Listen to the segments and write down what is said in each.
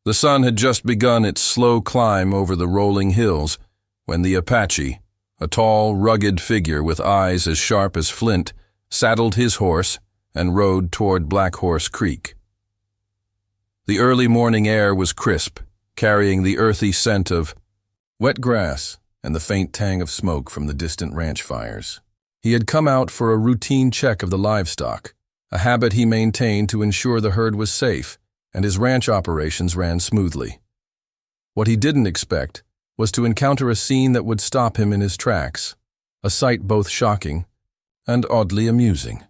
The sun had just begun its slow climb over the rolling hills when the Apache, a tall, rugged figure with eyes as sharp as flint, saddled his horse and rode toward Black Horse Creek. The early morning air was crisp, carrying the earthy scent of wet grass and the faint tang of smoke from the distant ranch fires. He had come out for a routine check of the livestock, a habit he maintained to ensure the herd was safe and his ranch operations ran smoothly. What he didn't expect was to encounter a scene that would stop him in his tracks, a sight both shocking and oddly amusing.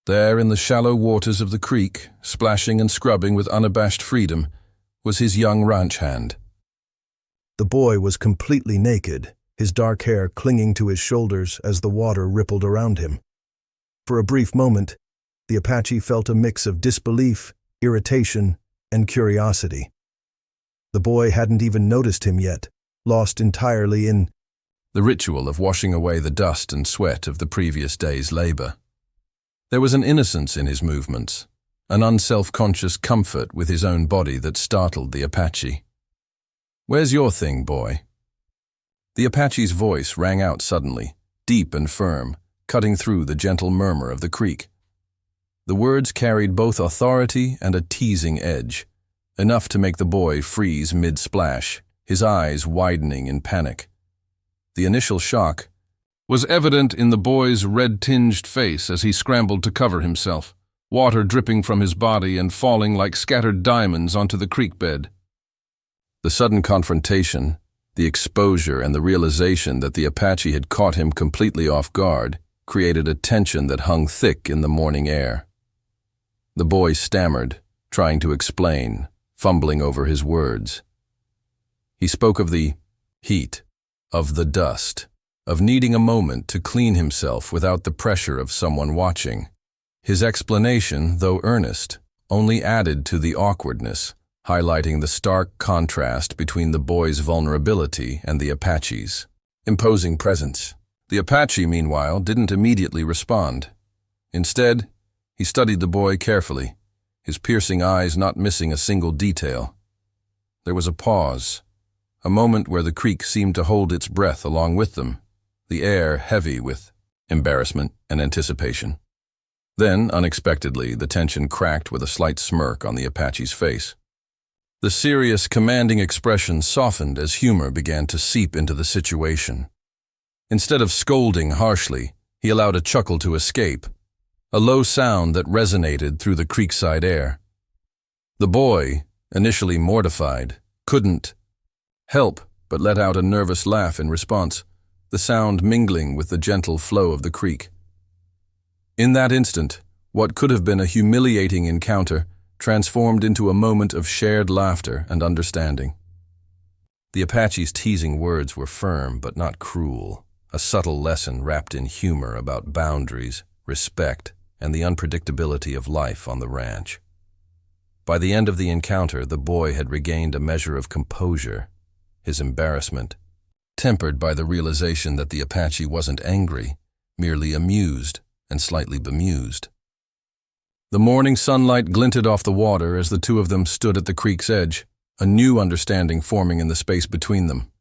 There in the shallow waters of the creek, splashing and scrubbing with unabashed freedom, was his young ranch hand. The boy was completely naked, his dark hair clinging to his shoulders as the water rippled around him. For a brief moment, the Apache felt a mix of disbelief, irritation, and curiosity. The boy hadn't even noticed him yet, lost entirely in the ritual of washing away the dust and sweat of the previous day's labor. There was an innocence in his movements, an unself-conscious comfort with his own body that startled the Apache. "Where's your thing, boy?" The Apache's voice rang out suddenly, deep and firm, cutting through the gentle murmur of the creek. The words carried both authority and a teasing edge, enough to make the boy freeze mid-splash, his eyes widening in panic. The initial shock was evident in the boy's red-tinged face as he scrambled to cover himself, water dripping from his body and falling like scattered diamonds onto the creek bed. The sudden confrontation, the exposure and the realization that the Apache had caught him completely off guard created a tension that hung thick in the morning air. The boy stammered, trying to explain, fumbling over his words. He spoke of the heat, of the dust, of needing a moment to clean himself without the pressure of someone watching. His explanation, though earnest, only added to the awkwardness, highlighting the stark contrast between the boy's vulnerability and the Apache's imposing presence. The Apache, meanwhile, didn't immediately respond. Instead, he studied the boy carefully, his piercing eyes not missing a single detail. There was a pause, a moment where the creek seemed to hold its breath along with them, the air heavy with embarrassment and anticipation. Then, unexpectedly, the tension cracked with a slight smirk on the Apache's face. The serious, commanding expression softened as humor began to seep into the situation. Instead of scolding harshly, he allowed a chuckle to escape, a low sound that resonated through the creekside air. The boy, initially mortified, couldn't help but let out a nervous laugh in response, the sound mingling with the gentle flow of the creek. In that instant, what could have been a humiliating encounter transformed into a moment of shared laughter and understanding. The Apache's teasing words were firm but not cruel, a subtle lesson wrapped in humor about boundaries, respect, and the unpredictability of life on the ranch. By the end of the encounter, the boy had regained a measure of composure, his embarrassment tempered by the realization that the Apache wasn't angry, merely amused and slightly bemused. The morning sunlight glinted off the water as the two of them stood at the creek's edge, a new understanding forming in the space between them.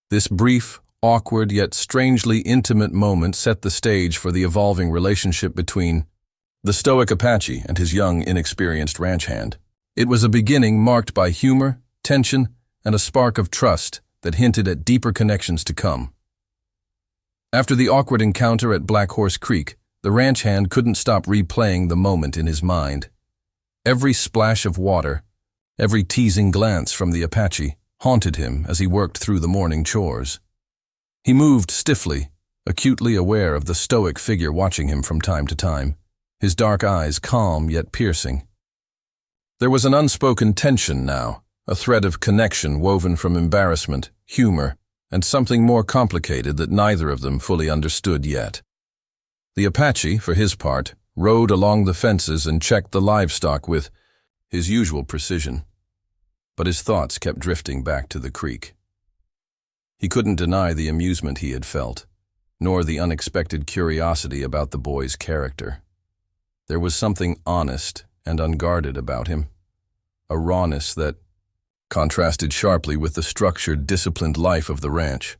This brief, awkward yet strangely intimate moment set the stage for the evolving relationship between the stoic Apache and his young, inexperienced ranch hand. It was a beginning marked by humor, tension, and a spark of trust that hinted at deeper connections to come. After the awkward encounter at Black Horse Creek, the ranch hand couldn't stop replaying the moment in his mind. Every splash of water, every teasing glance from the Apache haunted him as he worked through the morning chores. He moved stiffly, acutely aware of the stoic figure watching him from time to time, his dark eyes calm yet piercing. There was an unspoken tension now, a thread of connection woven from embarrassment, humor, and something more complicated that neither of them fully understood yet. The Apache, for his part, rode along the fences and checked the livestock with his usual precision, but his thoughts kept drifting back to the creek. He couldn't deny the amusement he had felt, nor the unexpected curiosity about the boy's character. There was something honest and unguarded about him, a rawness that, contrasted sharply with the structured, disciplined life of the ranch.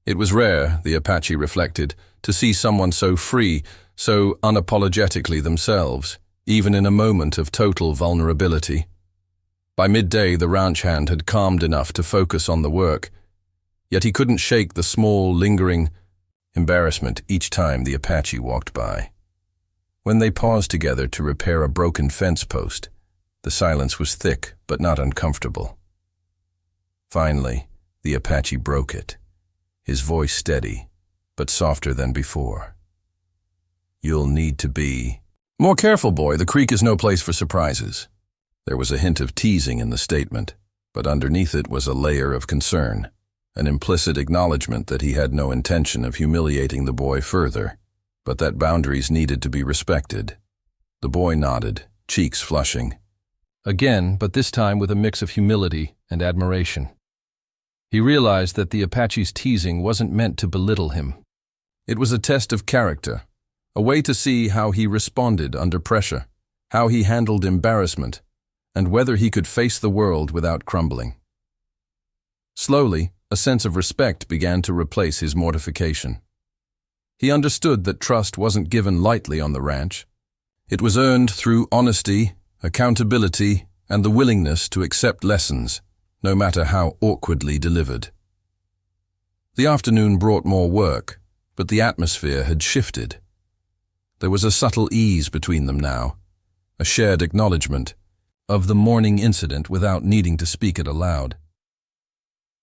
It was rare, the Apache reflected, to see someone so free, so unapologetically themselves, even in a moment of total vulnerability. By midday, the ranch hand had calmed enough to focus on the work, yet he couldn't shake the small, lingering embarrassment each time the Apache walked by. When they paused together to repair a broken fence post, the silence was thick but not uncomfortable. Finally, the Apache broke it, his voice steady, but softer than before. "You'll need to be more careful, boy. The creek is no place for surprises." There was a hint of teasing in the statement, but underneath it was a layer of concern, an implicit acknowledgement that he had no intention of humiliating the boy further, but that boundaries needed to be respected. The boy nodded, cheeks flushing. Again, but this time with a mix of humility and admiration. He realized that the Apache's teasing wasn't meant to belittle him. It was a test of character, a way to see how he responded under pressure, how he handled embarrassment, and whether he could face the world without crumbling. Slowly, a sense of respect began to replace his mortification. He understood that trust wasn't given lightly on the ranch. It was earned through honesty, accountability, and the willingness to accept lessons, no matter how awkwardly delivered. The afternoon brought more work, but the atmosphere had shifted. There was a subtle ease between them now, a shared acknowledgement of the morning incident without needing to speak it aloud.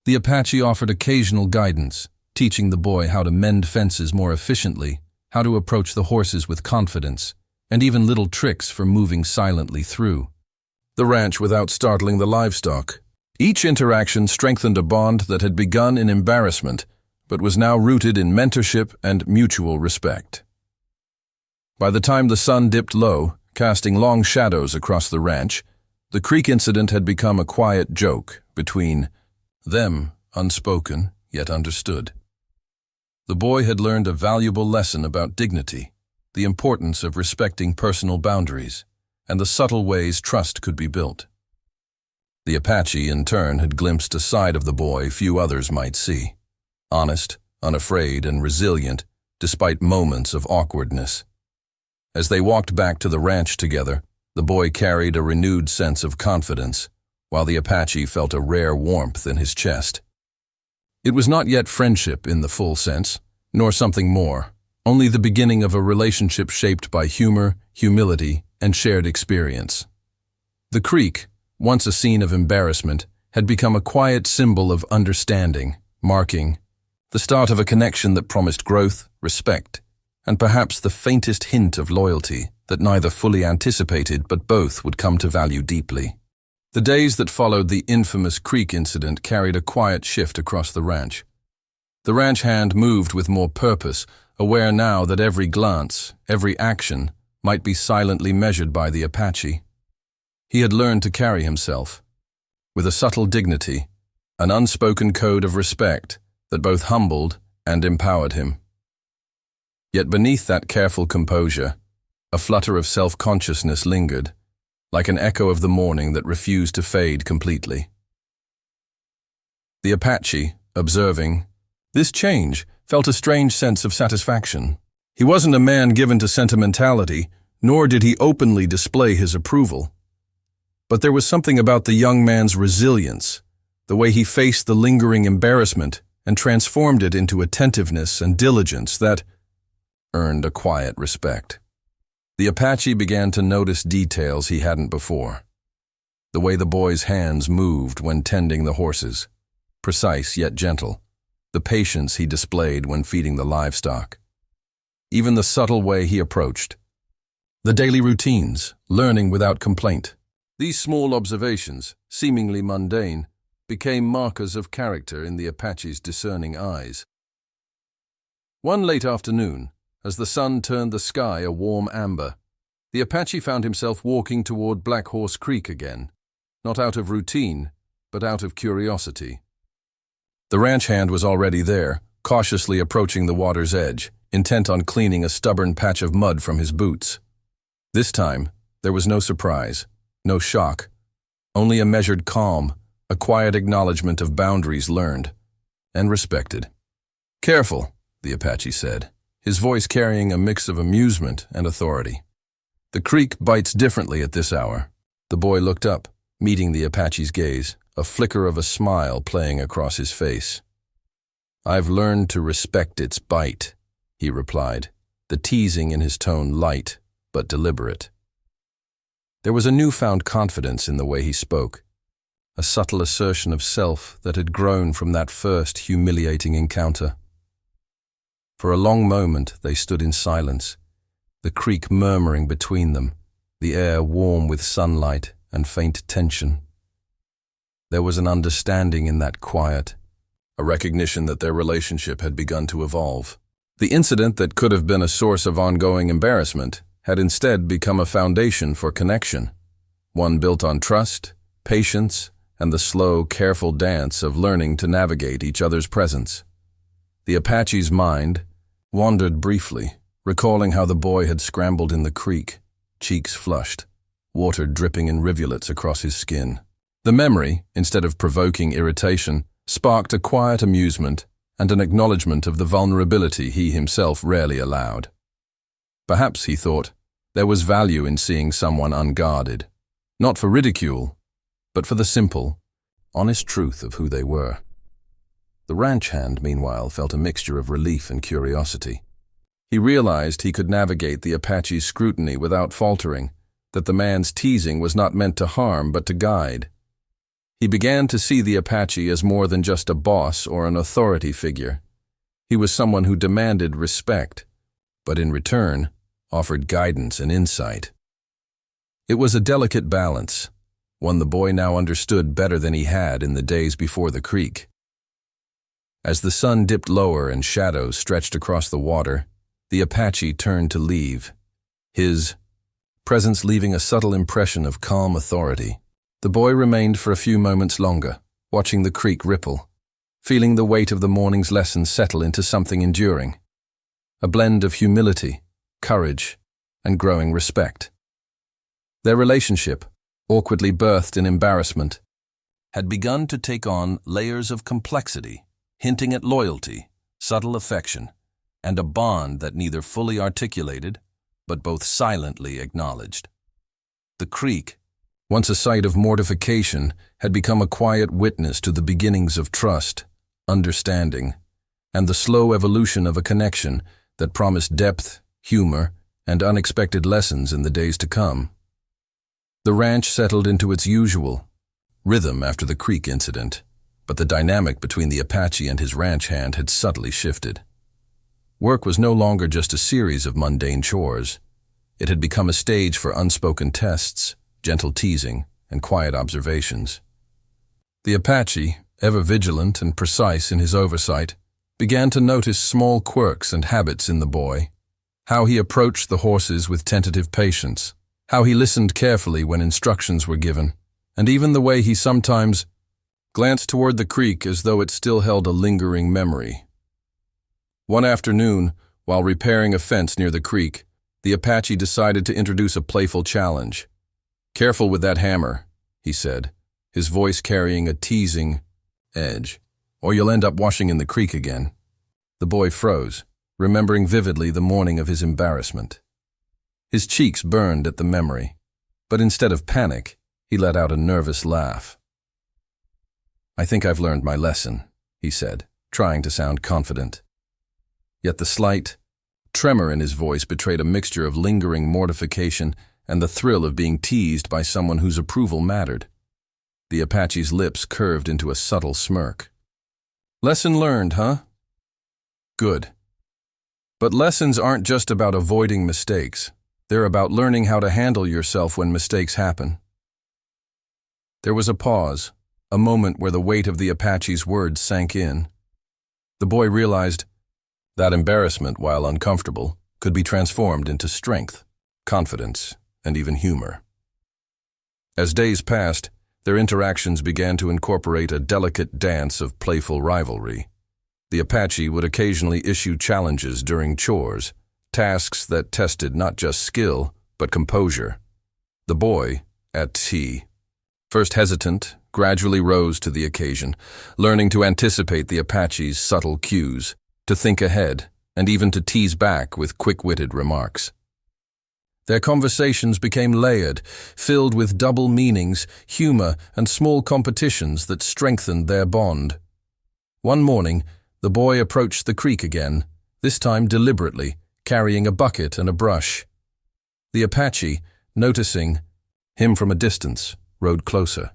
The Apache offered occasional guidance, teaching the boy how to mend fences more efficiently, how to approach the horses with confidence, and even little tricks for moving silently through the ranch without startling the livestock. Each interaction strengthened a bond that had begun in embarrassment, but was now rooted in mentorship and mutual respect. By the time the sun dipped low, casting long shadows across the ranch, the creek incident had become a quiet joke between them, unspoken yet understood. The boy had learned a valuable lesson about dignity, the importance of respecting personal boundaries, and the subtle ways trust could be built. The Apache, in turn, had glimpsed a side of the boy few others might see. Honest, unafraid, and resilient, despite moments of awkwardness. As they walked back to the ranch together, the boy carried a renewed sense of confidence, while the Apache felt a rare warmth in his chest. It was not yet friendship in the full sense, nor something more, only the beginning of a relationship shaped by humor, humility, and shared experience. The creek, once a scene of embarrassment, had become a quiet symbol of understanding, marking the start of a connection that promised growth, respect, and perhaps the faintest hint of loyalty that neither fully anticipated but both would come to value deeply. The days that followed the infamous creek incident carried a quiet shift across the ranch. The ranch hand moved with more purpose, aware now that every glance, every action, might be silently measured by the Apache. He had learned to carry himself with a subtle dignity, an unspoken code of respect that both humbled and empowered him. Yet beneath that careful composure, a flutter of self-consciousness lingered, like an echo of the morning that refused to fade completely. The Apache, observing this change, felt a strange sense of satisfaction. He wasn't a man given to sentimentality, nor did he openly display his approval. But there was something about the young man's resilience, the way he faced the lingering embarrassment and transformed it into attentiveness and diligence that earned a quiet respect. The Apache began to notice details he hadn't before. The way the boy's hands moved when tending the horses, precise yet gentle. The patience he displayed when feeding the livestock. Even the subtle way he approached. The daily routines, learning without complaint. These small observations, seemingly mundane, became markers of character in the Apache's discerning eyes. One late afternoon, as the sun turned the sky a warm amber, the Apache found himself walking toward Black Horse Creek again, not out of routine, but out of curiosity. The ranch hand was already there, cautiously approaching the water's edge, intent on cleaning a stubborn patch of mud from his boots. This time, there was no surprise, no shock, only a measured calm, a quiet acknowledgement of boundaries learned and respected. "Careful," the Apache said, his voice carrying a mix of amusement and authority. "The creek bites differently at this hour." The boy looked up, meeting the Apache's gaze, a flicker of a smile playing across his face. "I've learned to respect its bite," he replied, the teasing in his tone light but deliberate. There was a newfound confidence in the way he spoke, a subtle assertion of self that had grown from that first humiliating encounter. For a long moment they stood in silence, the creek murmuring between them, the air warm with sunlight and faint tension. There was an understanding in that quiet, a recognition that their relationship had begun to evolve. The incident that could have been a source of ongoing embarrassment had instead become a foundation for connection, one built on trust, patience, and the slow, careful dance of learning to navigate each other's presence. The Apache's mind wandered briefly, recalling how the boy had scrambled in the creek, cheeks flushed, water dripping in rivulets across his skin. The memory, instead of provoking irritation, sparked a quiet amusement and an acknowledgement of the vulnerability he himself rarely allowed. Perhaps, he thought, there was value in seeing someone unguarded, not for ridicule, but for the simple, honest truth of who they were. The ranch hand, meanwhile, felt a mixture of relief and curiosity. He realized he could navigate the Apache's scrutiny without faltering, that the man's teasing was not meant to harm but to guide. He began to see the Apache as more than just a boss or an authority figure. He was someone who demanded respect, but in return offered guidance and insight. It was a delicate balance, one the boy now understood better than he had in the days before the creek. As the sun dipped lower and shadows stretched across the water, the Apache turned to leave, his presence leaving a subtle impression of calm authority. The boy remained for a few moments longer, watching the creek ripple, feeling the weight of the morning's lesson settle into something enduring, a blend of humility, courage, and growing respect. Their relationship, awkwardly birthed in embarrassment, had begun to take on layers of complexity, hinting at loyalty, subtle affection, and a bond that neither fully articulated, but both silently acknowledged. The creek, once a site of mortification, had become a quiet witness to the beginnings of trust, understanding, and the slow evolution of a connection that promised depth, humor, and unexpected lessons in the days to come. The ranch settled into its usual rhythm after the creek incident, but the dynamic between the Apache and his ranch hand had subtly shifted. Work was no longer just a series of mundane chores. It had become a stage for unspoken tests, gentle teasing, and quiet observations. The Apache, ever vigilant and precise in his oversight, began to notice small quirks and habits in the boy, how he approached the horses with tentative patience, how he listened carefully when instructions were given, and even the way he sometimes glanced toward the creek as though it still held a lingering memory. One afternoon, while repairing a fence near the creek, the Apache decided to introduce a playful challenge. "Careful with that hammer," he said, his voice carrying a teasing edge, "or you'll end up washing in the creek again." The boy froze, remembering vividly the morning of his embarrassment. His cheeks burned at the memory, but instead of panic, he let out a nervous laugh. "I think I've learned my lesson," he said, trying to sound confident. Yet the slight tremor in his voice betrayed a mixture of lingering mortification and the thrill of being teased by someone whose approval mattered. The Apache's lips curved into a subtle smirk. "Lesson learned, huh? Good. But lessons aren't just about avoiding mistakes. They're about learning how to handle yourself when mistakes happen." There was a pause, a moment where the weight of the Apache's words sank in. The boy realized that embarrassment, while uncomfortable, could be transformed into strength, confidence, and even humor. As days passed, their interactions began to incorporate a delicate dance of playful rivalry. The Apache would occasionally issue challenges during chores, tasks that tested not just skill, but composure. The boy, at tea, first hesitant, gradually rose to the occasion, learning to anticipate the Apache's subtle cues, to think ahead, and even to tease back with quick-witted remarks. Their conversations became layered, filled with double meanings, humor, and small competitions that strengthened their bond. One morning, the boy approached the creek again, this time deliberately, carrying a bucket and a brush. The Apache, noticing him from a distance, rode closer.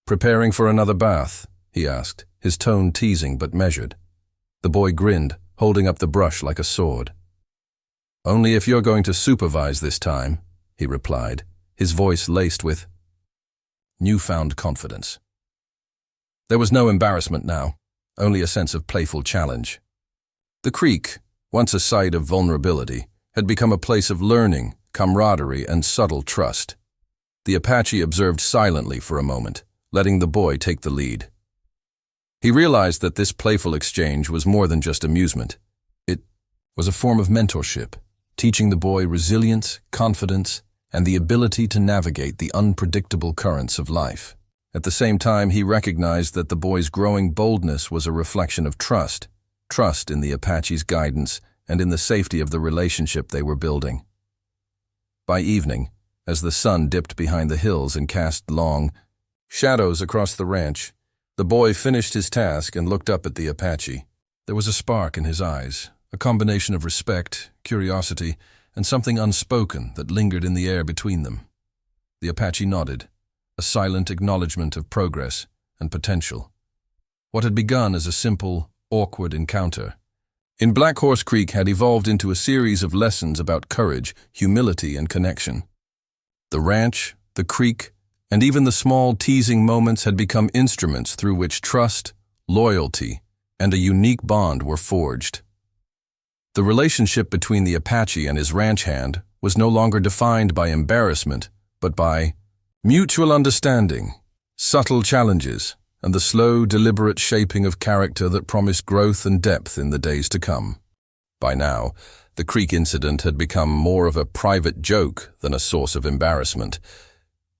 "Preparing for another bath?" he asked, his tone teasing but measured. The boy grinned, holding up the brush like a sword. "Only if you're going to supervise this time," he replied, his voice laced with newfound confidence. There was no embarrassment now, only a sense of playful challenge. The creek, once a site of vulnerability, had become a place of learning, camaraderie, and subtle trust. The Apache observed silently for a moment, letting the boy take the lead. He realized that this playful exchange was more than just amusement. It was a form of mentorship, teaching the boy resilience, confidence, and the ability to navigate the unpredictable currents of life. At the same time, he recognized that the boy's growing boldness was a reflection of trust in the Apache's guidance and in the safety of the relationship they were building. By evening, as the sun dipped behind the hills and cast long shadows across the ranch, the boy finished his task and looked up at the Apache. There was a spark in his eyes, a combination of respect, curiosity, and something unspoken that lingered in the air between them. The Apache nodded, a silent acknowledgement of progress and potential. What had begun as a simple, awkward encounter in Black Horse Creek had evolved into a series of lessons about courage, humility, and connection. The ranch, the creek, and even the small teasing moments had become instruments through which trust, loyalty, and a unique bond were forged. The relationship between the Apache and his ranch hand was no longer defined by embarrassment, but by mutual understanding, subtle challenges, and the slow, deliberate shaping of character that promised growth and depth in the days to come. By now, the creek incident had become more of a private joke than a source of embarrassment,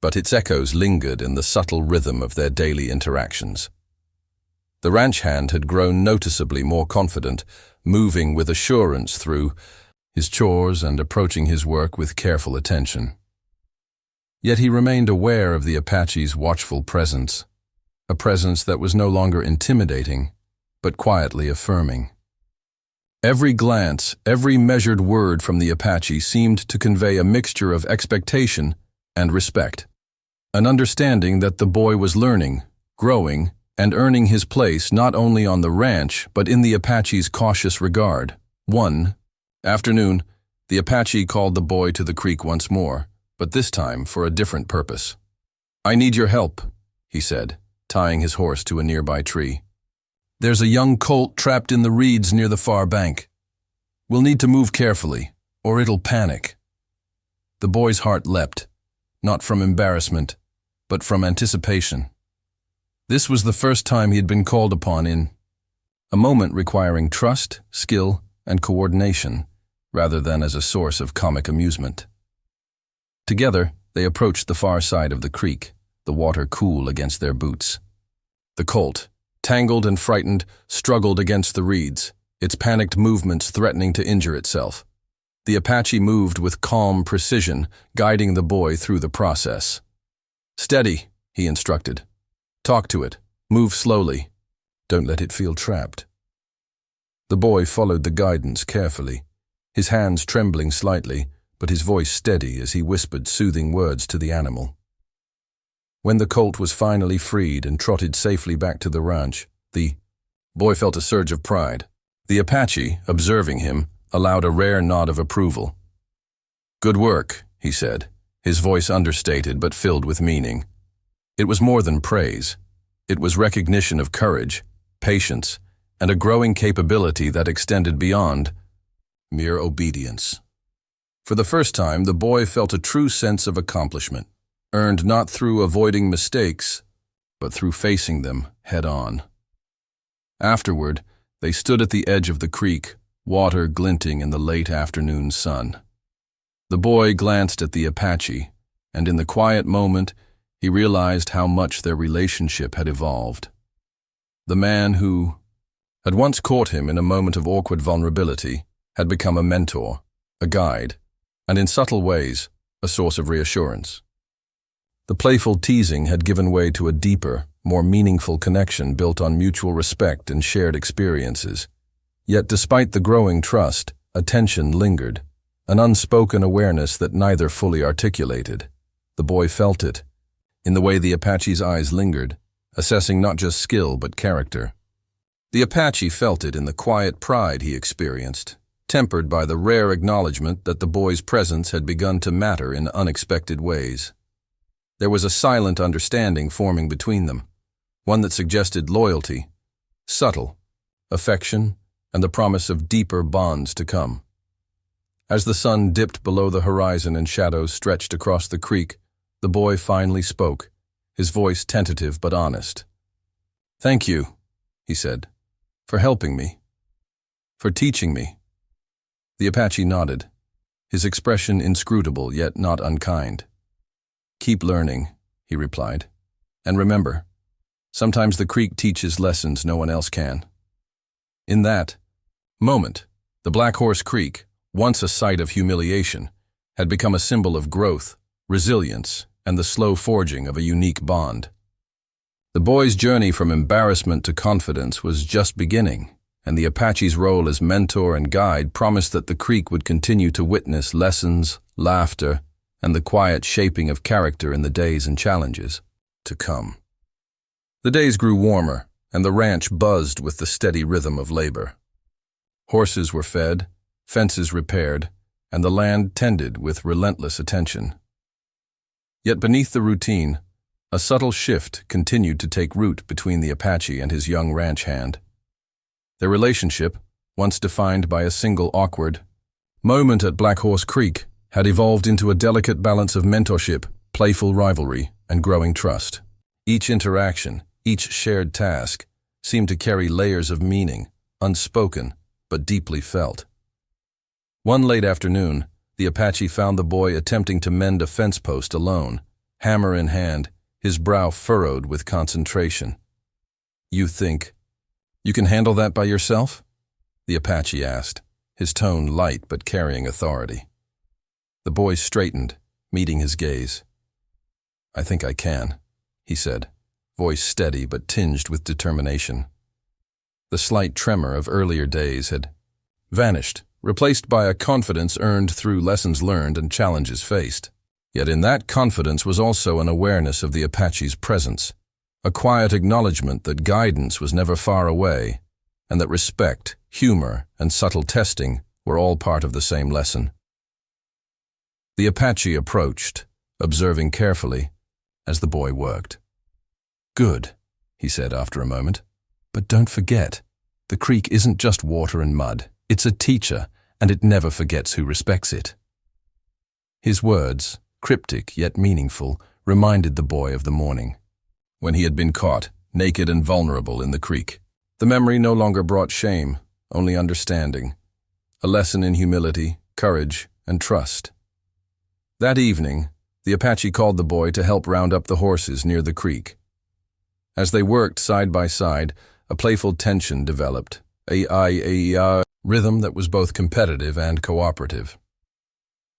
but its echoes lingered in the subtle rhythm of their daily interactions. The ranch hand had grown noticeably more confident, moving with assurance through his chores and approaching his work with careful attention. Yet he remained aware of the Apache's watchful presence, a presence that was no longer intimidating, but quietly affirming. Every glance, every measured word from the Apache seemed to convey a mixture of expectation and respect, an understanding that the boy was learning, growing, and earning his place not only on the ranch but in the Apache's cautious regard. One afternoon, the Apache called the boy to the creek once more, but this time for a different purpose. "I need your help," he said, tying his horse to a nearby tree. "There's a young colt trapped in the reeds near the far bank. We'll need to move carefully, or it'll panic." The boy's heart leapt, not from embarrassment, but from anticipation. This was the first time he had been called upon in a moment requiring trust, skill, and coordination, rather than as a source of comic amusement. Together, they approached the far side of the creek, the water cool against their boots. The colt, tangled and frightened, struggled against the reeds, its panicked movements threatening to injure itself. The Apache moved with calm precision, guiding the boy through the process. "Steady," he instructed. "Talk to it. Move slowly. Don't let it feel trapped." The boy followed the guidance carefully, his hands trembling slightly, but his voice steady as he whispered soothing words to the animal. When the colt was finally freed and trotted safely back to the ranch, the boy felt a surge of pride. The Apache, observing him, allowed a rare nod of approval. "Good work," he said, his voice understated but filled with meaning. It was more than praise. It was recognition of courage, patience, and a growing capability that extended beyond mere obedience. For the first time, the boy felt a true sense of accomplishment, earned not through avoiding mistakes, but through facing them head-on. Afterward, they stood at the edge of the creek, water glinting in the late afternoon sun. The boy glanced at the Apache, and in the quiet moment, he realized how much their relationship had evolved. The man who had once caught him in a moment of awkward vulnerability had become a mentor, a guide, and in subtle ways, a source of reassurance. The playful teasing had given way to a deeper, more meaningful connection built on mutual respect and shared experiences. Yet despite the growing trust, a tension lingered, an unspoken awareness that neither fully articulated. The boy felt it, in the way the Apache's eyes lingered, assessing not just skill but character. The Apache felt it in the quiet pride he experienced, tempered by the rare acknowledgement that the boy's presence had begun to matter in unexpected ways. There was a silent understanding forming between them, one that suggested loyalty, subtle, affection, and the promise of deeper bonds to come. As the sun dipped below the horizon and shadows stretched across the creek, the boy finally spoke, his voice tentative but honest. "Thank you," he said, "for helping me, for teaching me." The Apache nodded, his expression inscrutable yet not unkind. "Keep learning," he replied. "And remember, sometimes the creek teaches lessons no one else can." In that moment, the Black Horse Creek, once a site of humiliation, had become a symbol of growth, resilience, and the slow forging of a unique bond. The boy's journey from embarrassment to confidence was just beginning, and the Apache's role as mentor and guide promised that the creek would continue to witness lessons, laughter, and the quiet shaping of character in the days and challenges to come. The days grew warmer, and the ranch buzzed with the steady rhythm of labor. Horses were fed, fences repaired, and the land tended with relentless attention. Yet beneath the routine, a subtle shift continued to take root between the Apache and his young ranch hand. Their relationship, once defined by a single awkward moment at Black Horse Creek, had evolved into a delicate balance of mentorship, playful rivalry, and growing trust. Each interaction, each shared task, seemed to carry layers of meaning, unspoken but deeply felt. One late afternoon, the Apache found the boy attempting to mend a fence post alone, hammer in hand, his brow furrowed with concentration. "You think you can handle that by yourself?" the Apache asked, his tone light but carrying authority. The boy straightened, meeting his gaze. "I think I can," he said, voice steady but tinged with determination. The slight tremor of earlier days had vanished, replaced by a confidence earned through lessons learned and challenges faced. Yet in that confidence was also an awareness of the Apache's presence, a quiet acknowledgement that guidance was never far away, and that respect, humor, and subtle testing were all part of the same lesson. The Apache approached, observing carefully, as the boy worked. "Good," he said after a moment. "But don't forget, the creek isn't just water and mud. It's a teacher, and it never forgets who respects it." His words, cryptic yet meaningful, reminded the boy of the morning, when he had been caught, naked and vulnerable, in the creek. The memory no longer brought shame, only understanding, a lesson in humility, courage, and trust. That evening, the Apache called the boy to help round up the horses near the creek. As they worked side by side, a playful tension developed, a rhythm that was both competitive and cooperative.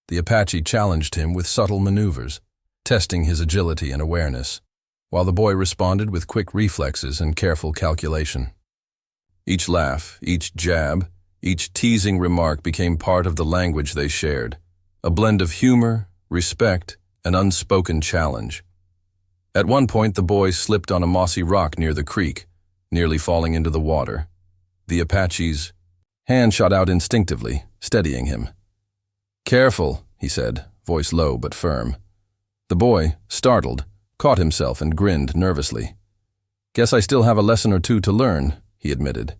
The Apache challenged him with subtle maneuvers, testing his agility and awareness, while the boy responded with quick reflexes and careful calculation. Each laugh, each jab, each teasing remark became part of the language they shared, a blend of humor, respect, and unspoken challenge. At one point, the boy slipped on a mossy rock near the creek, nearly falling into the water. The Apache's hand shot out instinctively, steadying him. "Careful," he said, voice low but firm. The boy, startled, caught himself and grinned nervously. "Guess I still have a lesson or two to learn," he admitted.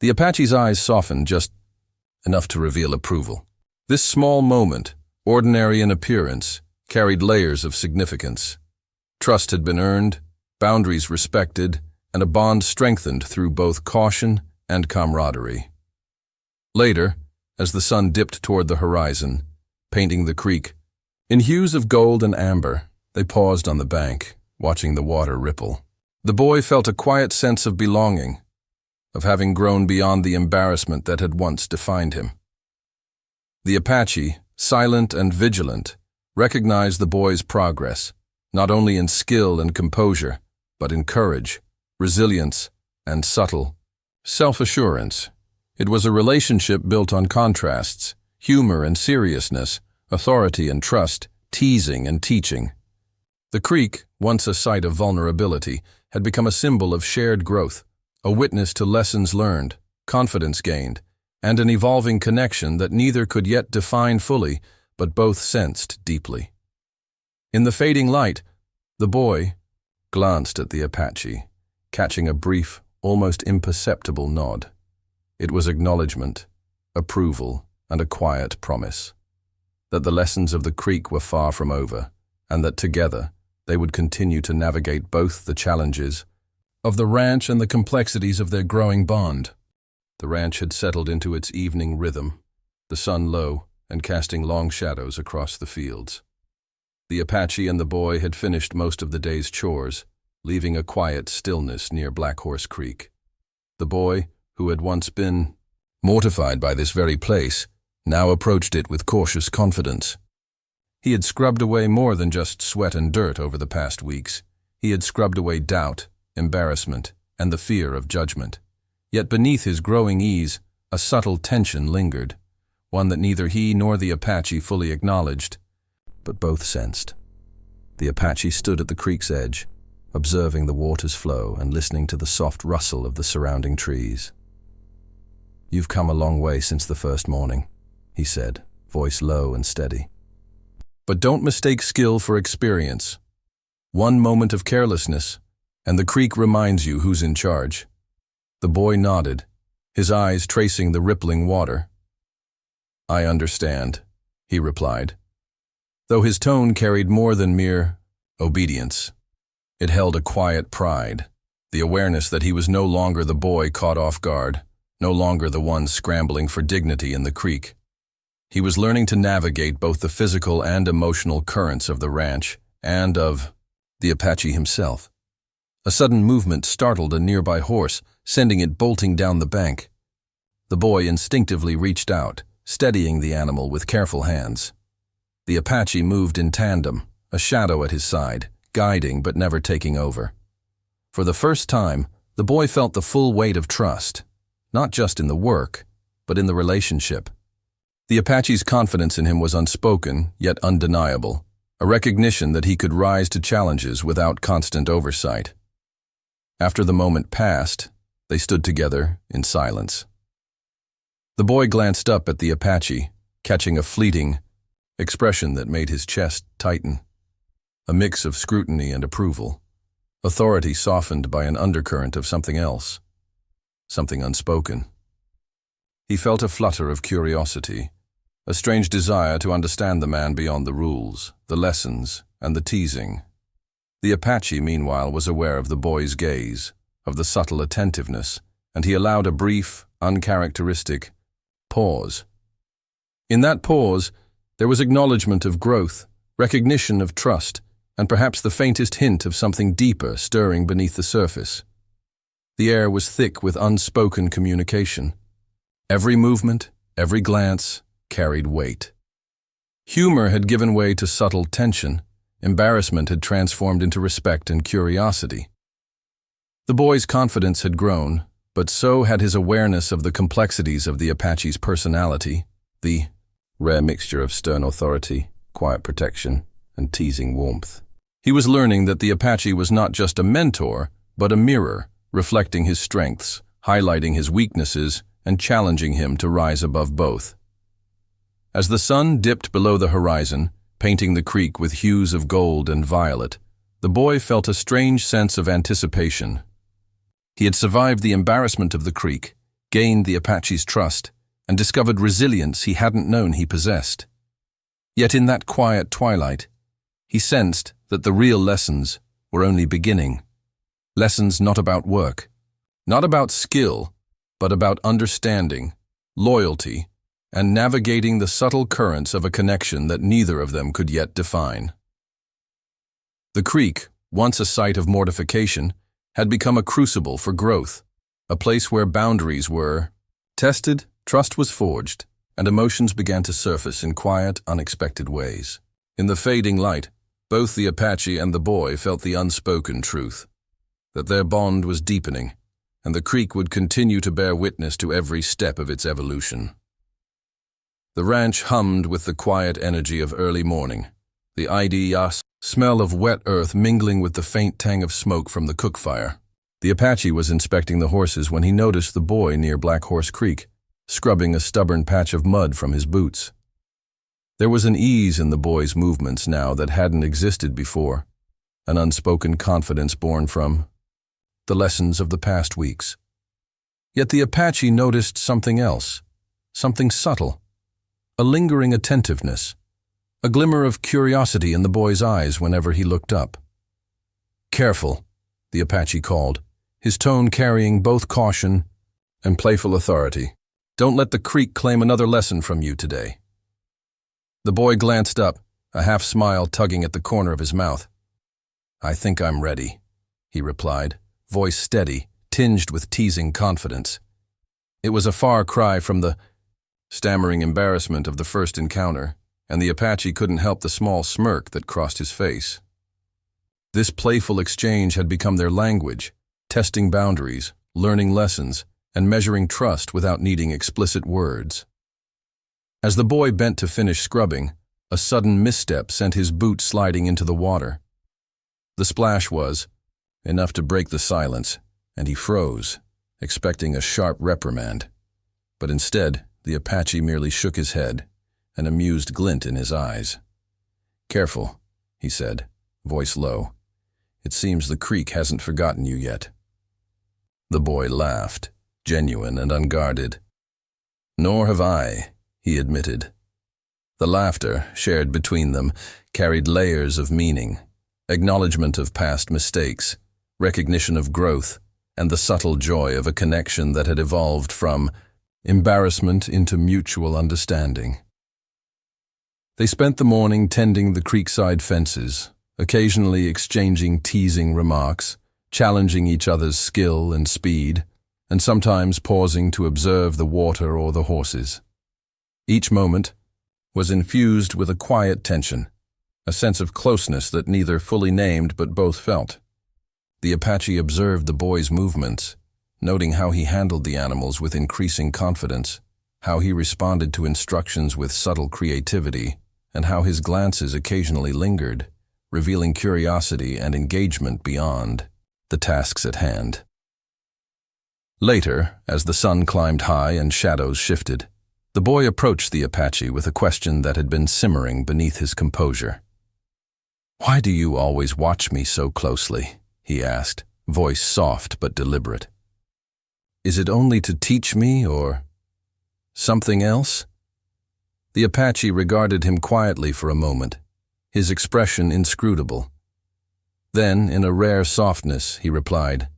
The Apache's eyes softened just enough to reveal approval. This small moment, ordinary in appearance, carried layers of significance. Trust had been earned, boundaries respected, and a bond strengthened through both caution and camaraderie. Later, as the sun dipped toward the horizon, painting the creek in hues of gold and amber, They paused on the bank, watching the water ripple. The boy felt a quiet sense of belonging, of having grown beyond the embarrassment that had once defined him. The Apache, silent and vigilant, recognized the boy's progress, not only in skill and composure, but in courage, resilience, and subtle self-assurance. It was a relationship built on contrasts, humor and seriousness, authority and trust, teasing and teaching. The creek, once a site of vulnerability, had become a symbol of shared growth, a witness to lessons learned, confidence gained, and an evolving connection that neither could yet define fully, but both sensed deeply. In the fading light, the boy glanced at the Apache, catching a brief, almost imperceptible nod. It was acknowledgement, approval, and a quiet promise that the lessons of the creek were far from over, and that together they would continue to navigate both the challenges of the ranch and the complexities of their growing bond. The ranch had settled into its evening rhythm, the sun low and casting long shadows across the fields. The Apache and the boy had finished most of the day's chores, leaving a quiet stillness near Black Horse Creek. The boy, who had once been mortified by this very place, now approached it with cautious confidence. He had scrubbed away more than just sweat and dirt over the past weeks. He had scrubbed away doubt, embarrassment, and the fear of judgment. Yet beneath his growing ease, a subtle tension lingered, one that neither he nor the Apache fully acknowledged, but both sensed. The Apache stood at the creek's edge, observing the water's flow and listening to the soft rustle of the surrounding trees. "You've come a long way since the first morning," he said, voice low and steady. "But don't mistake skill for experience. One moment of carelessness, and the creek reminds you who's in charge." The boy nodded, his eyes tracing the rippling water. "I understand," he replied, though his tone carried more than mere obedience. It held a quiet pride, the awareness that he was no longer the boy caught off guard, no longer the one scrambling for dignity in the creek. He was learning to navigate both the physical and emotional currents of the ranch and of the Apache himself. A sudden movement startled a nearby horse, sending it bolting down the bank. The boy instinctively reached out, steadying the animal with careful hands. The Apache moved in tandem, a shadow at his side, guiding but never taking over. For the first time, the boy felt the full weight of trust, not just in the work, but in the relationship. The Apache's confidence in him was unspoken, yet undeniable, a recognition that he could rise to challenges without constant oversight. After the moment passed, they stood together in silence. The boy glanced up at the Apache, catching a fleeting expression that made his chest tighten. A mix of scrutiny and approval, authority softened by an undercurrent of something else, something unspoken. He felt a flutter of curiosity, a strange desire to understand the man beyond the rules, the lessons, and the teasing. The Apache, meanwhile, was aware of the boy's gaze, of the subtle attentiveness, and he allowed a brief, uncharacteristic pause. In that pause, there was acknowledgement of growth, recognition of trust, and perhaps the faintest hint of something deeper stirring beneath the surface. The air was thick with unspoken communication. Every movement, every glance, carried weight. Humor had given way to subtle tension. Embarrassment had transformed into respect and curiosity. The boy's confidence had grown, but so had his awareness of the complexities of the Apache's personality, the rare mixture of stern authority, quiet protection, and teasing warmth. He was learning that the Apache was not just a mentor, but a mirror, reflecting his strengths, highlighting his weaknesses, and challenging him to rise above both. As the sun dipped below the horizon, painting the creek with hues of gold and violet, the boy felt a strange sense of anticipation. He had survived the embarrassment of the creek, gained the Apache's trust, and discovered resilience he hadn't known he possessed. Yet in that quiet twilight, he sensed that the real lessons were only beginning. Lessons not about work, not about skill, but about understanding, loyalty, and navigating the subtle currents of a connection that neither of them could yet define. The creek, once a site of mortification, had become a crucible for growth, a place where boundaries were tested, trust was forged, and emotions began to surface in quiet, unexpected ways. In the fading light, both the Apache and the boy felt the unspoken truth, that their bond was deepening, and the creek would continue to bear witness to every step of its evolution. The ranch hummed with the quiet energy of early morning, the ideas smell of wet earth mingling with the faint tang of smoke from the cook fire. The Apache was inspecting the horses when he noticed the boy near Black Horse Creek, scrubbing a stubborn patch of mud from his boots. There was an ease in the boy's movements now that hadn't existed before, an unspoken confidence born from the lessons of the past weeks. Yet the Apache noticed something else, something subtle, a lingering attentiveness, a glimmer of curiosity in the boy's eyes whenever he looked up. "Careful," the Apache called, his tone carrying both caution and playful authority. "Don't let the creek claim another lesson from you today." The boy glanced up, a half-smile tugging at the corner of his mouth. "I think I'm ready," he replied, voice steady, tinged with teasing confidence. It was a far cry from the stammering embarrassment of the first encounter, and the Apache couldn't help the small smirk that crossed his face. This playful exchange had become their language, testing boundaries, learning lessons, and measuring trust without needing explicit words. As the boy bent to finish scrubbing, a sudden misstep sent his boot sliding into the water. The splash was enough to break the silence, and he froze, expecting a sharp reprimand. But instead, the Apache merely shook his head, an amused glint in his eyes. "Careful," he said, voice low. "It seems the creek hasn't forgotten you yet." The boy laughed, genuine and unguarded. "Nor have I," he admitted. The laughter, shared between them, carried layers of meaning, acknowledgement of past mistakes, recognition of growth, and the subtle joy of a connection that had evolved from embarrassment into mutual understanding. They spent the morning tending the creekside fences, occasionally exchanging teasing remarks, challenging each other's skill and speed, and sometimes pausing to observe the water or the horses. Each moment was infused with a quiet tension, a sense of closeness that neither fully named but both felt. The Apache observed the boy's movements, noting how he handled the animals with increasing confidence, how he responded to instructions with subtle creativity, and how his glances occasionally lingered, revealing curiosity and engagement beyond the tasks at hand. Later, as the sun climbed high and shadows shifted, the boy approached the Apache with a question that had been simmering beneath his composure. "Why do you always watch me so closely?" he asked, voice soft but deliberate. "Is it only to teach me, or something else?" The Apache regarded him quietly for a moment, his expression inscrutable. Then, in a rare softness, he replied,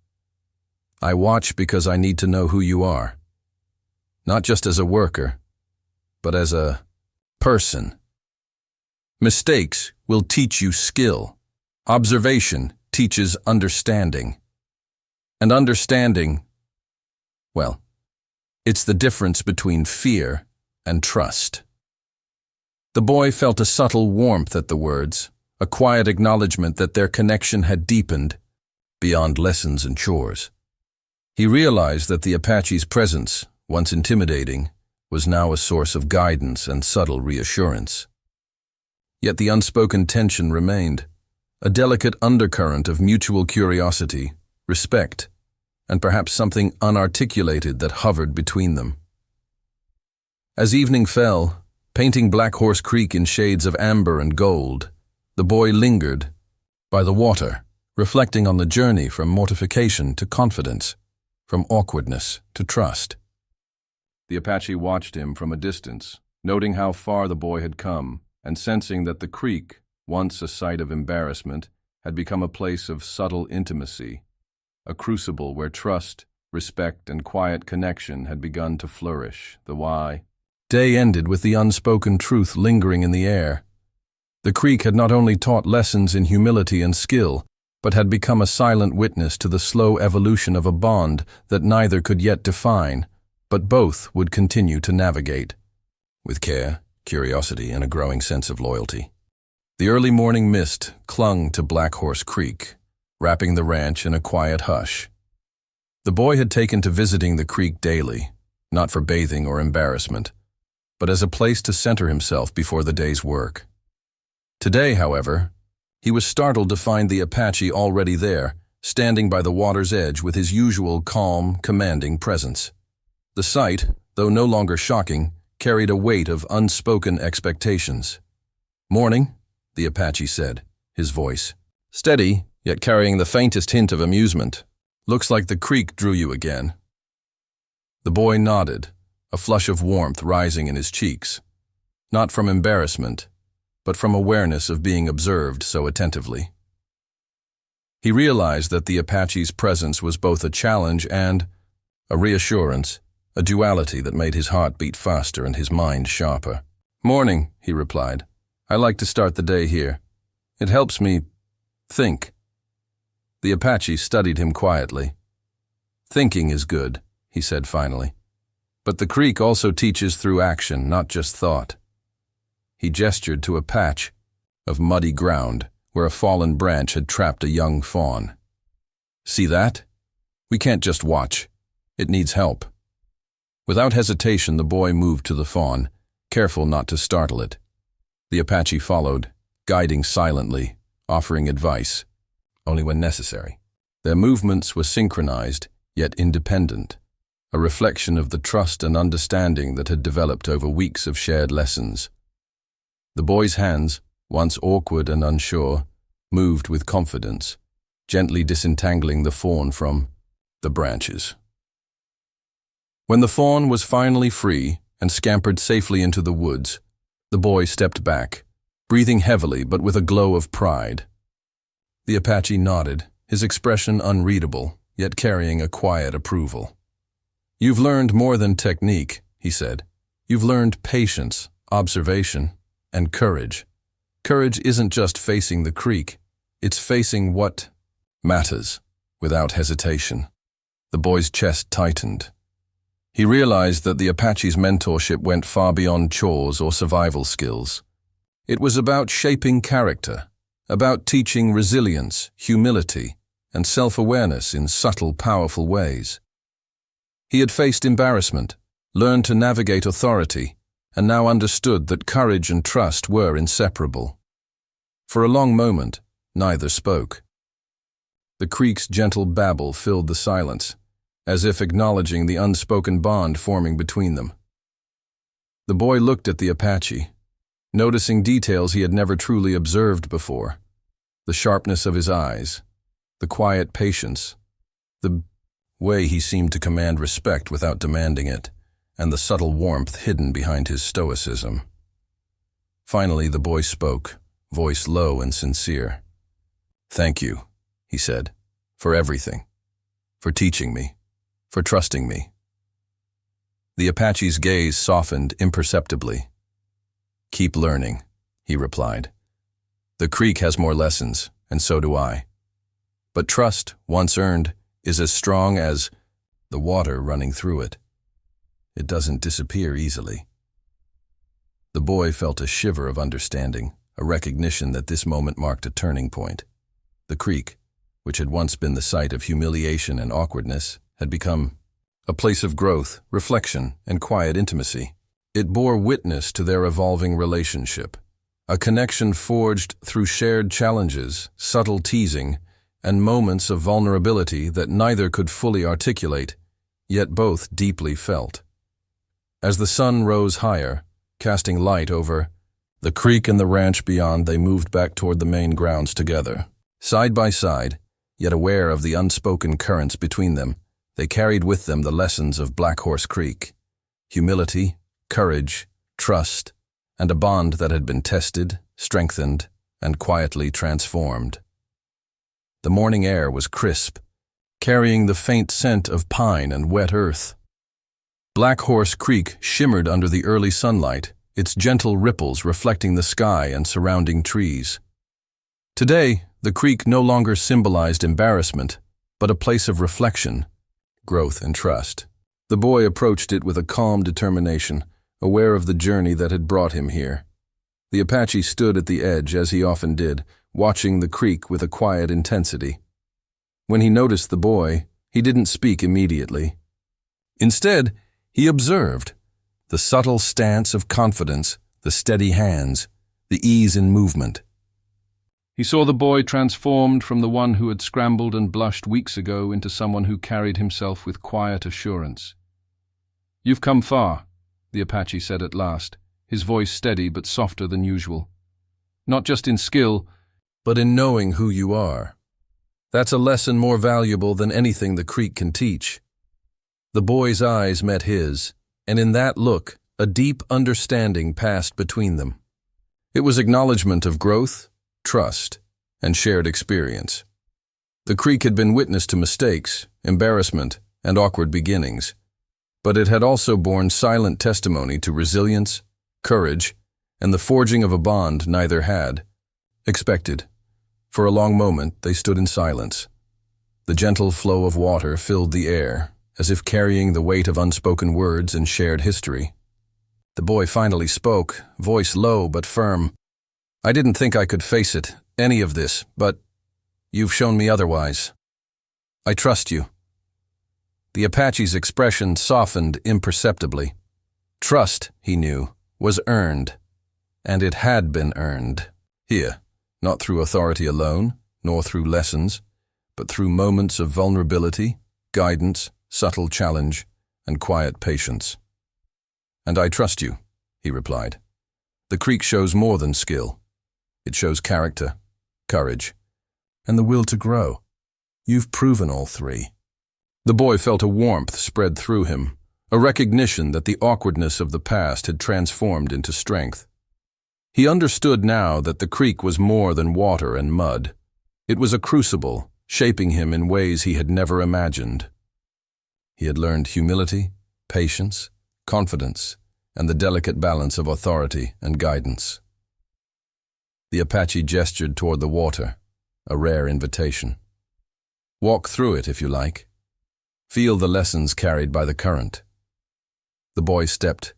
"I watch because I need to know who you are. Not just as a worker, but as a person. Mistakes will teach you skill. Observation teaches understanding. And understanding, well, it's the difference between fear and trust." The boy felt a subtle warmth at the words, a quiet acknowledgement that their connection had deepened beyond lessons and chores. He realized that the Apache's presence, once intimidating, was now a source of guidance and subtle reassurance. Yet the unspoken tension remained, a delicate undercurrent of mutual curiosity, respect, and perhaps something unarticulated that hovered between them. As evening fell, painting Black Horse Creek in shades of amber and gold, the boy lingered by the water, reflecting on the journey from mortification to confidence, from awkwardness to trust. The Apache watched him from a distance, noting how far the boy had come, and sensing that the creek, once a site of embarrassment, had become a place of subtle intimacy, a crucible where trust, respect, and quiet connection had begun to flourish. The day ended with the unspoken truth lingering in the air. The creek had not only taught lessons in humility and skill, but had become a silent witness to the slow evolution of a bond that neither could yet define, but both would continue to navigate. With care, curiosity, and a growing sense of loyalty. The early morning mist clung to Black Horse Creek, wrapping the ranch in a quiet hush. The boy had taken to visiting the creek daily, not for bathing or embarrassment, but as a place to center himself before the day's work. Today, however, he was startled to find the Apache already there, standing by the water's edge with his usual calm, commanding presence. The sight, though no longer shocking, carried a weight of unspoken expectations. "Morning," the Apache said, his voice steady, yet carrying the faintest hint of amusement. "Looks like the creek drew you again." The boy nodded, a flush of warmth rising in his cheeks, not from embarrassment, but from awareness of being observed so attentively. He realized that the Apache's presence was both a challenge and a reassurance, a duality that made his heart beat faster and his mind sharper. "Morning," he replied. "I like to start the day here. It helps me think." The Apache studied him quietly. "Thinking is good," he said finally. "But the creek also teaches through action, not just thought." He gestured to a patch of muddy ground where a fallen branch had trapped a young fawn. "See that? We can't just watch. It needs help." Without hesitation, the boy moved to the fawn, careful not to startle it. The Apache followed, guiding silently, offering advice, only when necessary. Their movements were synchronized, yet independent, a reflection of the trust and understanding that had developed over weeks of shared lessons. The boy's hands, once awkward and unsure, moved with confidence, gently disentangling the fawn from the branches. When the fawn was finally free and scampered safely into the woods, the boy stepped back, breathing heavily but with a glow of pride. The Apache nodded, his expression unreadable, yet carrying a quiet approval. "You've learned more than technique," he said. "You've learned patience, observation, and courage. Courage isn't just facing the creek, it's facing what matters, without hesitation." The boy's chest tightened. He realized that the Apache's mentorship went far beyond chores or survival skills. It was about shaping character, about teaching resilience, humility, and self-awareness in subtle, powerful ways. He had faced embarrassment, learned to navigate authority, and now understood that courage and trust were inseparable. For a long moment, neither spoke. The creek's gentle babble filled the silence, as if acknowledging the unspoken bond forming between them. The boy looked at the Apache, noticing details he had never truly observed before. The sharpness of his eyes, the quiet patience, the way he seemed to command respect without demanding it, and the subtle warmth hidden behind his stoicism. Finally, the boy spoke, voice low and sincere. "Thank you," he said, "for everything, for teaching me, for trusting me." The Apache's gaze softened imperceptibly. "Keep learning," he replied. "The creek has more lessons, and so do I. But trust, once earned, is as strong as the water running through it. It doesn't disappear easily." The boy felt a shiver of understanding, a recognition that this moment marked a turning point. The creek, which had once been the site of humiliation and awkwardness, had become a place of growth, reflection, and quiet intimacy. It bore witness to their evolving relationship, a connection forged through shared challenges, subtle teasing, and moments of vulnerability that neither could fully articulate, yet both deeply felt. As the sun rose higher, casting light over the creek and the ranch beyond, they moved back toward the main grounds together. Side by side, yet aware of the unspoken currents between them, they carried with them the lessons of Black Horse Creek: humility, courage, trust, and a bond that had been tested, strengthened, and quietly transformed. The morning air was crisp, carrying the faint scent of pine and wet earth. Black Horse Creek shimmered under the early sunlight, its gentle ripples reflecting the sky and surrounding trees. Today, the creek no longer symbolized embarrassment, but a place of reflection, growth, and trust. The boy approached it with a calm determination, aware of the journey that had brought him here. The Apache stood at the edge, as he often did, watching the creek with a quiet intensity. When he noticed the boy, he didn't speak immediately. Instead, he observed the subtle stance of confidence, the steady hands, the ease in movement. He saw the boy transformed from the one who had scrambled and blushed weeks ago into someone who carried himself with quiet assurance. "You've come far," the Apache said at last, his voice steady but softer than usual. "Not just in skill, but in knowing who you are. That's a lesson more valuable than anything the creek can teach." The boy's eyes met his, and in that look, a deep understanding passed between them. It was acknowledgement of growth, trust, and shared experience. The creek had been witness to mistakes, embarrassment, and awkward beginnings, but it had also borne silent testimony to resilience, courage, and the forging of a bond neither had expected. For a long moment, they stood in silence. The gentle flow of water filled the air, as if carrying the weight of unspoken words and shared history. The boy finally spoke, voice low but firm. "I didn't think I could face it, any of this, but you've shown me otherwise. I trust you." The Apache's expression softened imperceptibly. Trust, he knew, was earned, and it had been earned. Here, not through authority alone, nor through lessons, but through moments of vulnerability, guidance, subtle challenge, and quiet patience. "And I trust you," he replied. "The creek shows more than skill. It shows character, courage, and the will to grow. You've proven all three." The boy felt a warmth spread through him, a recognition that the awkwardness of the past had transformed into strength. He understood now that the creek was more than water and mud. It was a crucible, shaping him in ways he had never imagined. He had learned humility, patience, confidence, and the delicate balance of authority and guidance. The Apache gestured toward the water, a rare invitation. "Walk through it if you like. Feel the lessons carried by the current." The boy stepped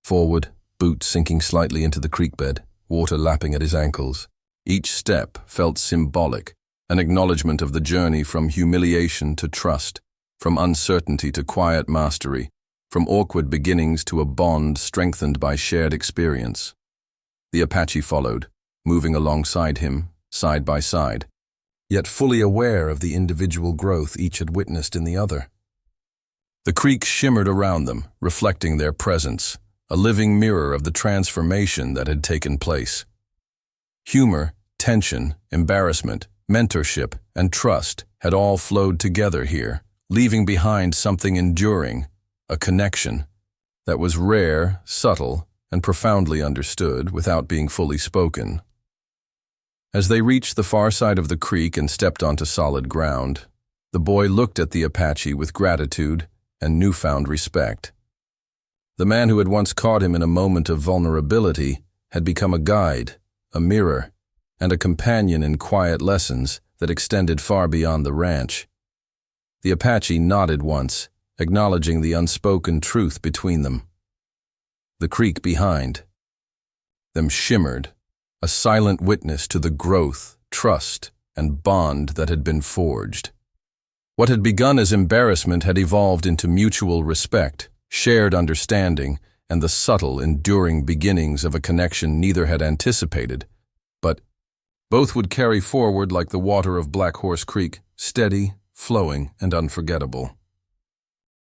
forward, boots sinking slightly into the creek bed, water lapping at his ankles. Each step felt symbolic, an acknowledgement of the journey from humiliation to trust, from uncertainty to quiet mastery, from awkward beginnings to a bond strengthened by shared experience. The Apache followed, moving alongside him, side by side, yet fully aware of the individual growth each had witnessed in the other. The creek shimmered around them, reflecting their presence, a living mirror of the transformation that had taken place. Humor, tension, embarrassment, mentorship, and trust had all flowed together here, leaving behind something enduring, a connection that was rare, subtle, and profoundly understood without being fully spoken. As they reached the far side of the creek and stepped onto solid ground, the boy looked at the Apache with gratitude and newfound respect. The man who had once caught him in a moment of vulnerability had become a guide, a mirror, and a companion in quiet lessons that extended far beyond the ranch. The Apache nodded once, acknowledging the unspoken truth between them. The creek behind them shimmered, a silent witness to the growth, trust, and bond that had been forged. What had begun as embarrassment had evolved into mutual respect, shared understanding, and the subtle, enduring beginnings of a connection neither had anticipated, but both would carry forward like the water of Black Horse Creek, steady, flowing, and unforgettable.